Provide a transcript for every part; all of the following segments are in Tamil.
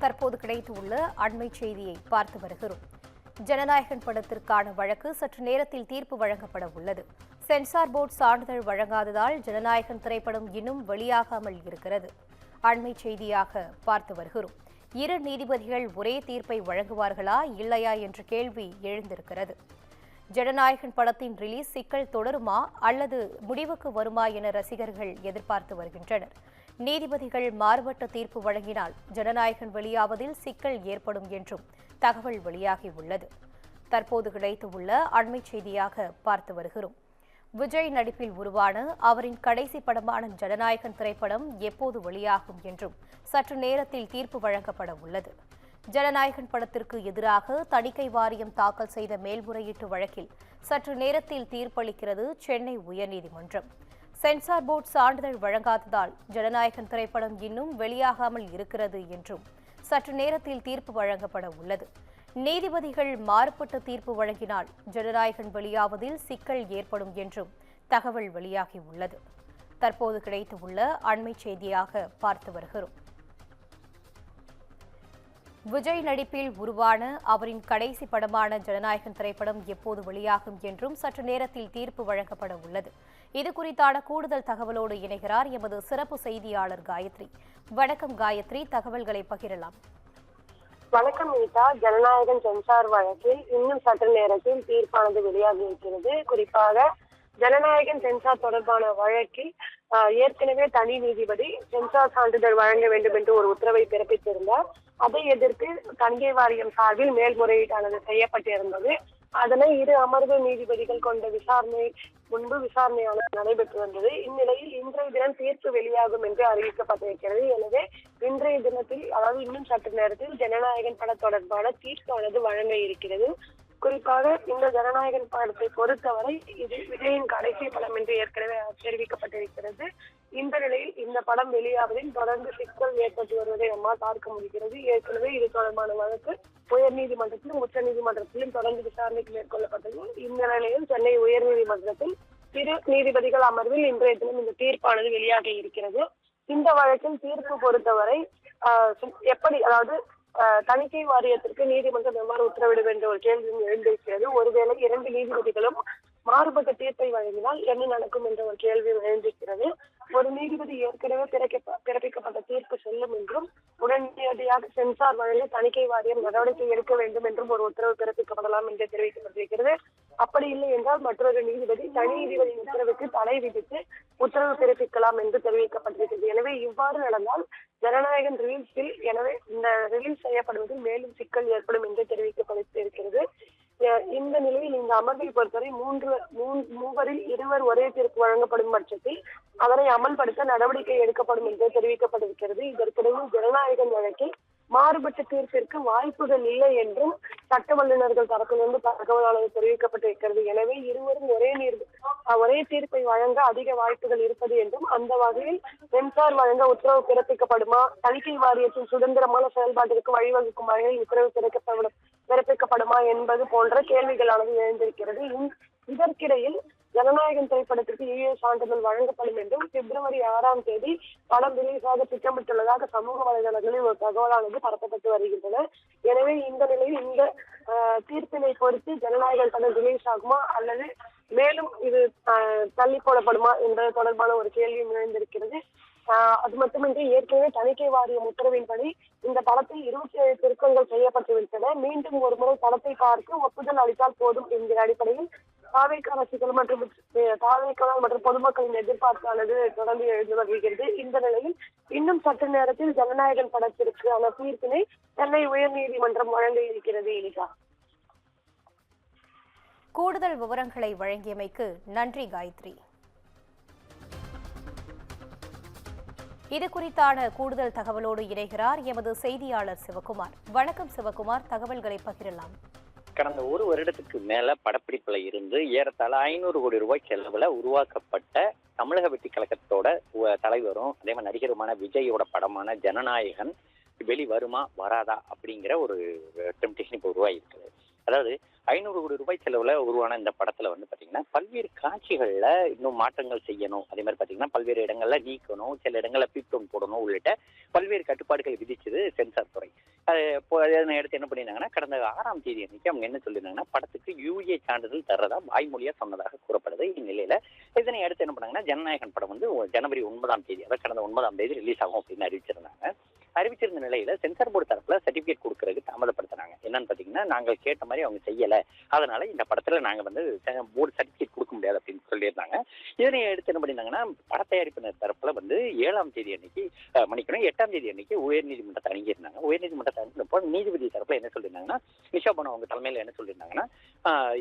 தற்போது கிடைத்துள்ள அண்மை செய்தியை பார்த்து வருகிறோம். ஜனநாயகன் படத்திற்கான வழக்கு சற்று நேரத்தில் தீர்ப்பு வழங்கப்பட உள்ளது. சென்சார் போர்டு சான்றிதழ் வழங்காததால் ஜனநாயகன் திரைப்படம் இன்னும் வெளியாகாமல் இருக்கிறது. அண்மை செய்தியாக பார்த்து வருகிறோம். இரு நீதிபதிகள் ஒரே தீர்ப்பை வழங்குவார்களா இல்லையா என்ற கேள்வி எழுந்திருக்கிறது. ஜனநாயகன் படத்தின் ரிலீஸ் சிக்கல் தொடருமா அல்லது முடிவுக்கு வருமா என ரசிகர்கள் எதிர்பார்த்து வருகின்றனர். நீதிபதிகள் மாறுபட்ட தீர்ப்பு வழங்கினால் ஜனநாயகன் வெளியாவதில் சிக்கல் ஏற்படும் என்றும் தகவல் வெளியாகியுள்ளது. தற்போது கிடைத்துள்ள அண்மை செய்தியாக பார்த்து வருகிறோம். விஜய் நடிப்பில் உருவான அவரின் கடைசி படமான ஜனநாயகன் திரைப்படம் எப்போது வெளியாகும் என்றும் சற்று நேரத்தில் தீர்ப்பு வழங்கப்பட உள்ளது. ஜனநாயகன் படத்திற்கு எதிராக தணிக்கை வாரியம் தாக்கல் செய்த மேல்முறையீட்டு வழக்கில் சற்று நேரத்தில் தீர்ப்பளிக்கிறது சென்னை உயர்நீதிமன்றம். சென்சார் போர்டு சான்றிதழ் வழங்காததால் ஜனநாயகன் திரைப்படம் இன்னும் வெளியாகாமல் இருக்கிறது என்றும் சற்று நேரத்தில் தீர்ப்பு வழங்கப்பட உள்ளது. நீதிபதிகள் மாறுபட்ட தீர்ப்பு வழங்கினால் ஜனநாயகன் வெளியாவதில் சிக்கல் ஏற்படும் என்றும் தகவல் வெளியாகியுள்ளது. தற்போது கிடைத்துள்ள அண்மை செய்தியாக பார்த்து வருகிறோம். விஜய் நடிப்பில் உருவான அவரின் கடைசி படமான ஜனநாயகன் திரைப்படம் எப்போது வெளியாகும் என்றும் சற்று நேரத்தில் தீர்ப்பு வழங்கப்பட உள்ளது. இது குறித்தான கூடுதல் தகவலோடு இணைகிறார் எமது சிறப்பு செய்தியாளர் காயத்ரி. வணக்கம் காயத்ரி, தகவல்களை பகிரலாம். வணக்கம் நீதா. ஜனநாயகன் சென்சார் வழக்கில் இன்னும் சற்று நேரத்தில் தீர்ப்பானது வெளியாகி இருக்கிறது. குறிப்பாக ஜனநாயகன் சென்சார் தொடர்பான வழக்கில் ஏற்கனவே தனி நீதிபதி சென்சார் சான்றிதழ் வழங்க வேண்டும் என்று ஒரு உத்தரவை பிறப்பித்திருந்தார். அதை எதிர்த்து தணிக்கை வாரியம் சார்பில் மேல்முறையீட்டானது செய்யப்பட்டிருந்தது. அதனை இரு அமர்வு நீதிபதிகள் கொண்ட விசாரணையானது நடைபெற்று வந்தது. இந்நிலையில் இன்றைய தினம் தீர்ப்பு வெளியாகும் என்று அறிவிக்கப்பட்டிருக்கிறது. எனவே இன்றைய தினத்தில், அதாவது இன்னும் சற்று நேரத்தில் ஜனநாயகன் படம் தொடர்பான தீர்ப்பானது வழங்க இருக்கிறது. குறிப்பாக இந்த ஜனநாயகன் படத்தை பொறுத்தவரை இது விஜயின் கடைசி படம் என்று ஏற்கனவே தெரிவிக்கப்பட்டிருக்கிறது. இந்த நிலையில் இந்த படம் வெளியாவதில் தொடர்ந்து சிக்கல் ஏற்பட்டு வருவதை நம்மால் பார்க்க முடிகிறது. ஏற்கனவே இது தொடர்பான வழக்கு உயர்நீதிமன்றத்திலும் உச்ச நீதிமன்றத்திலும் தொடர்ந்து விசாரணைக்கு மேற்கொள்ளப்பட்டது. இந்த நிலையில் சென்னை உயர்நீதிமன்றத்தில் இரு நீதிபதிகள் அமர்வில் இன்றைய தினம் இந்த தீர்ப்பானது வெளியாக இருக்கிறது. இந்த வழக்கில் தீர்ப்பு பொறுத்தவரை எப்படி, அதாவது தணிக்கை வாரியத்திற்கு நீதிமன்றம் எவ்வாறு உத்தரவிட வேண்டிய ஒரு கேள்வி எழுந்திருக்கிறது. ஒருவேளை இரண்டு நீதிபதிகளும் மாறுபட்ட தீர்ப்பை வழங்கினால் என்ன நடக்கும் என்ற ஒரு கேள்வி எழுந்திருக்கிறது. ஒரு நீதிபதி ஏற்கனவே பிறப்பிக்கப்பட்ட தீர்ப்பு செல்லும் என்றும் உடனடியாக சென்சார் வழங்க தணிக்கை வாரியம் நடவடிக்கை எடுக்க வேண்டும் என்றும் ஒரு உத்தரவு பிறப்பிக்கப்படலாம் என்று தெரிவிக்கப்பட்டிருக்கிறது. அப்படி இல்லை என்றால் மற்றொரு நீதிபதி தனி நீதிபதியின் உத்தரவுக்கு தடை விதித்து உத்தரவு பிறப்பிக்கலாம் என்று தெரிவிக்கப்பட்டிருக்கிறது. எனவே இவ்வாறு நடந்தால் ஜனநாயகன் ரிலீஸில் இந்த ரிலீஸ் செய்யப்படுவதில் மேலும் சிக்கல் ஏற்படும் என்று தெரிவிக்கப்பட்டிருக்கிறது. இந்த நிலையில் இந்த அமர்வை பொறுத்தவரை மூவரில் இருவர் ஒரே தீர்ப்பு வழங்கப்படும் பட்சத்தில் அதனை அமல்படுத்த நடவடிக்கை எடுக்கப்படும் என்று தெரிவிக்கப்பட்டிருக்கிறது. இதற்கிடையில் ஜனநாயகன் வழக்கில் மாறுபட்ட தீர்ப்பிற்கு வாய்ப்புகள் இல்லை என்றும் சட்ட வல்லுநர்கள் தரப்பிலிருந்து தகவலானது தெரிவிக்கப்பட்டிருக்கிறது. எனவே இருவரும் ஒரே தீர்ப்பை வழங்க அதிக வாய்ப்புகள் இருப்பது என்றும், அந்த வகையில் சென்சார் வழங்க உத்தரவு பிறப்பிக்கப்படுமா, தணிக்கை வாரியத்தின் சுதந்திரமான செயல்பாட்டிற்கு வழிவகுக்கும் வகையில் உத்தரவு பிறப்பிக்கப்படுமா என்பது போன்ற கேள்விகளானது எழுந்திருக்கிறது. இதற்கிடையில் ஜனநாயகன் திரைப்படத்திற்கு ஈழ சான்றிதழ் வழங்கப்படும் என்றும் பிப்ரவரி 6ஆம் தேதி படம் ரிலீஸாக திட்டமிட்டுள்ளதாக சமூக வலைதளங்களில் ஒரு தகவலானது பரப்பப்பட்டு வருகின்றன. எனவே இந்த நிலையில் இந்த தீர்ப்பினை பொறுத்து ஜனநாயகன் படம் ரிலீஸ் ஆகுமா அல்லது மேலும் இது தள்ளி போடப்படுமா என்பது தொடர்பான ஒரு கேள்வி எழுந்திருக்கிறது. அது மட்டுமின்றி ஏற்கனவே தணிக்கை வாரியம் உத்தரவின்படி இந்த படத்தில் 27 திருத்தங்கள் செய்யப்பட்டுவிட்டன. மீண்டும் ஒரு முறை படத்தை பார்த்து ஒப்புதல் அளித்தால் போதும் என்கிற அடிப்படையில் தாவேகா ரசிகர்கள் மற்றும் பொதுமக்களின் எதிர்பார்ப்பானது தொடர்ந்து எழுந்து வருகிறது. இந்த நிலையில் இன்னும் சற்று நேரத்தில் ஜனநாயகன் படத்திற்கான தீர்ப்பினை சென்னை உயர்நீதிமன்றம் வழங்க இருக்கிறது. இனிகா, கூடுதல் விவரங்களை வழங்கியமைக்கு நன்றி காயத்ரி. இது குறித்தான கூடுதல் தகவலோடு இணைகிறார் எமது செய்தியாளர் சிவகுமார். வணக்கம் சிவகுமார், தகவல்களை பகிரலாம். கடந்த ஒரு வருடத்துக்கு மேல படப்பிடிப்புல இருந்து ஏறத்தாழ 500 கோடி ரூபாய் செலவுல உருவாக்கப்பட்ட தமிழக வெற்றி கழகத்தோட தலைவரும் அதே மாதிரி நடிகருமான விஜயோட படமான ஜனநாயகன் வெளி வருமா வராதா அப்படிங்கிற ஒரு டெம்டேஷன் இப்போ உருவாகிருக்குது. அதாவது 500 கோடி ரூபாய் செலவுல உருவான இந்த படத்துல பாத்தீங்கன்னா பல்வேறு காட்சிகள்ல இன்னும் மாற்றங்கள் செய்யணும், அதே மாதிரி பாத்தீங்கன்னா பல்வேறு இடங்கள்ல நீக்கணும், சில இடங்கள்ல பீப்டோன் போடணும் உள்ளிட்ட பல்வேறு கட்டுப்பாடுகள் விதிச்சது சென்சார் துறை. அதனை அடுத்து என்ன பண்ணியிருந்தாங்கன்னா கடந்த 6ஆம் தேதி அன்னைக்கு அவங்க என்ன சொல்லியிருந்தாங்கன்னா படத்துக்கு யூஏ சான்றிதழ் தர்றதா வாய்மொழியா சொன்னதாக கூறப்படுது. இந்நிலையில இதனை அடுத்து என்ன பண்ணாங்கன்னா ஜனநாயகன் படம் வந்து ஜனவரி 9ஆம் தேதி, அதாவது கடந்த 9ஆம் தேதி ரிலீஸ் ஆகும் அப்படின்னு அறிவிச்சிருந்த நிலையில சென்சார் போர்டு தரப்புல சர்டிபிகேட் கொடுக்கறதுக்கு தாமதப்படுத்தினாங்க. என்னன்னு பாத்தீங்கன்னா நாங்கள் கேட்ட மாதிரி அவங்க செய்யல, அதனால இந்த படத்துல நாங்க வந்து போர்டு சர்டிபிகேட் கொடுக்க முடியாது அப்படின்னு சொல்லியிருந்தாங்க. இதனை எடுத்து என்ன பண்ணியிருந்தாங்கன்னா பட தயாரிப்பினர் தரப்புல வந்து 7ஆம் தேதி அன்னைக்கு மணிக்கணும் 8ஆம் தேதி அன்னைக்கு உயர்நீதிமன்றத்தை அணுகியிருந்தாங்க. உயர்நீதிமன்றத்தை அணுகினப்போ நீதிபதி தரப்புல என்ன சொல்லியிருந்தாங்கன்னா நிஷா பானு அவங்க தலைமையில என்ன சொல்லியிருந்தாங்கன்னா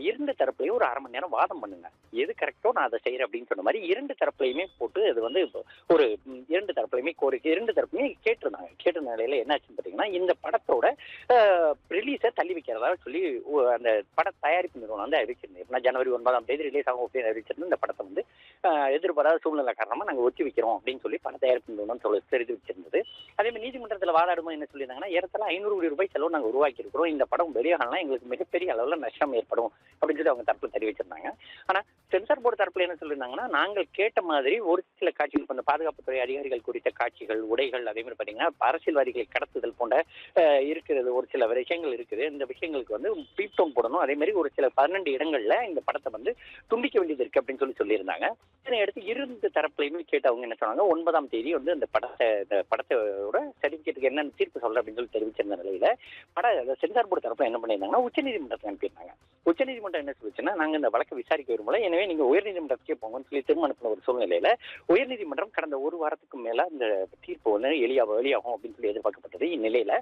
இரண்டு தரப்புலையும் ஒரு 1/2 மணி நேரம் வாதம் பண்ணுங்க, எது கரெக்டோ நான் அதை செய்யறேன் அப்படின்னு சொன்ன மாதிரி இரண்டு தரப்புலையுமே போட்டு அது வந்து ஒரு இரண்டு தரப்புலையுமே கோரிக்கை இரண்டு தரப்புலையுமே கேட்டிருந்தாங்க. கேட்ட நிலையில என்ன ஆச்சுன்னு பாத்தீங்கன்னா இந்த படத்தோட ரிலீஸை தள்ளி வைக்கிறதா சொல்லி அந்த பட தயாரிப்பு நிறுவனம் வந்து அறிவிச்சிருந்தது. ஜனவரி 9ஆம் தேதி ரிலீஸ் ஆகும் அப்படின்னு அறிவிச்சிருந்து இந்த படத்தை வந்து எதிர்பாராத சூழ்நிலை காரணமா நாங்க ஒத்தி வைக்கிறோம் அப்படின்னு சொல்லி பட தயாரிப்பு நிறுவனம் தெரிவிச்சிருந்தது. அதே மாதிரி நீதிமன்றத்தில் வாதாடும்போது என்ன சொல்லியிருந்தாங்கன்னா ஏறத்தாழ 500 கோடி ரூபாய் செலவு நாங்கள் உருவாக்கி இருக்கிறோம், இந்த படம் வெளியாகலாம் எங்களுக்கு மிகப்பெரிய அளவில் நஷ்டம் ஏற்படும் அப்படின்னு சொல்லி அவங்க தரப்புல தெரிவிச்சிருந்தாங்க. ஆனா சென்சார் போர்டு தரப்புல என்ன சொல்லியிருந்தாங்கன்னா நாங்கள் கேட்ட மாதிரி ஒரு சில காட்சிகள், அந்த பாதுகாப்புத்துறை அதிகாரிகள் குறித்த காட்சிகள், உடைகள், அதே மாதிரி பாத்தீங்கன்னா அரசியல்வாதிகளை கடத்துதல் போன்ற இருக்கிறது ஒரு சில விஷயங்கள் இருக்குது. இந்த விஷயங்களுக்கு வந்து பீப் டவுன் போடணும், அதே மாதிரி ஒரு சில 12 இடங்கள்ல இந்த படத்தை வந்து துண்டிக்க வேண்டியது இருக்கு அப்படின்னு சொல்லியிருந்தாங்க. இதனை அடுத்து இரண்டு தரப்புலையுமே கேட்டவங்க என்ன சொன்னாங்க 9ஆம் தேதி வந்து இந்த படத்தோட சர்டிபிகேட்டுக்கு என்னென்ன தீர்ப்பு சொல்ல அப்படின்னு சொல்லி தெரிவிச்சிருந்த நிலையில சென்சார் போர்டு தரப்புல என்ன பண்ணியிருந்தாங்கன்னா உச்சநீதிமன்றத்தை அனுப்பியிருந்தாங்க. உச்சநீதிமன்றம் என்ன சொல்லிச்சுன்னா நாங்க இந்த வழக்கை விசாரிக்க விரும்பல, எனவே நீங்க உயர்நீதிமன்றத்துக்கே போங்கன்னு சொல்லி திரும்ப அனுப்பின ஒரு சூழ்நிலையில உயர்நீதிமன்றம் கடந்த ஒரு வாரத்துக்கு மேல இந்த தீர்ப்பு வந்து வெளியாகும் அப்படின்னு சொல்லி எதிர்பார்க்கப்பட்டது. இந்நிலையில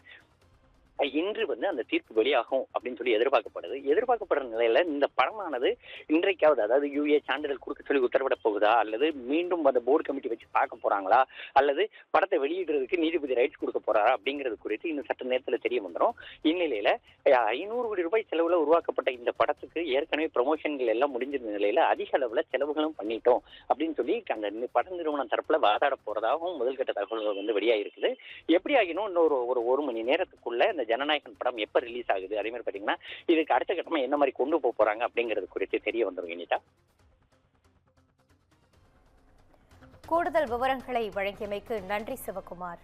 இன்று வந்து அந்த தீர்ப்பு வெளியாகும் அப்படின்னு சொல்லி எதிர்பார்க்கப்படுற நிலையில இந்த படமானது இன்றைக்காவது, அதாவது யூஏ சான்றிதழ் கொடுக்க சொல்லி உத்தரவிட போகுதா, அல்லது மீண்டும் அந்த போர்டு கமிட்டி வச்சு பார்க்க போறாங்களா, அல்லது படத்தை வெளியிடுறதுக்கு நீதிபதி ரைட்ஸ் கொடுக்க போறாரா அப்படிங்கிறது குறித்து இன்னும் சற்று நேரத்தில் தெரிய வந்துடும். இந்நிலையில 500 கோடி ரூபாய் செலவுல உருவாக்கப்பட்ட இந்த படத்துக்கு ஏற்கனவே ப்ரமோஷன்கள் எல்லாம் முடிஞ்சிருந்த நிலையில அதிக அளவுல செலவுகளும் பண்ணிட்டோம் அப்படின்னு சொல்லி அந்த பட நிறுவனம் தரப்புல வாதாட போறதாகவும் முதல்கட்ட தகவல்கள் வந்து வெளியாகிருக்குது. எப்படி ஆகினும் இன்னொரு ஒரு மணி நேரத்துக்குள்ள இந்த ஜனநாயகன் படம் எப்ப ரிலீஸ் ஆகுது, அதே மாதிரி பாத்தீங்கன்னா இதுக்கு அடுத்த கட்டமா என்ன மாதிரி கொண்டு போறாங்க அப்படிங்கிறது குறித்து தெரிய வந்துடும். இனிதா, கூடுதல் விவரங்களை வழங்கியமைக்கு நன்றி சிவகுமார்.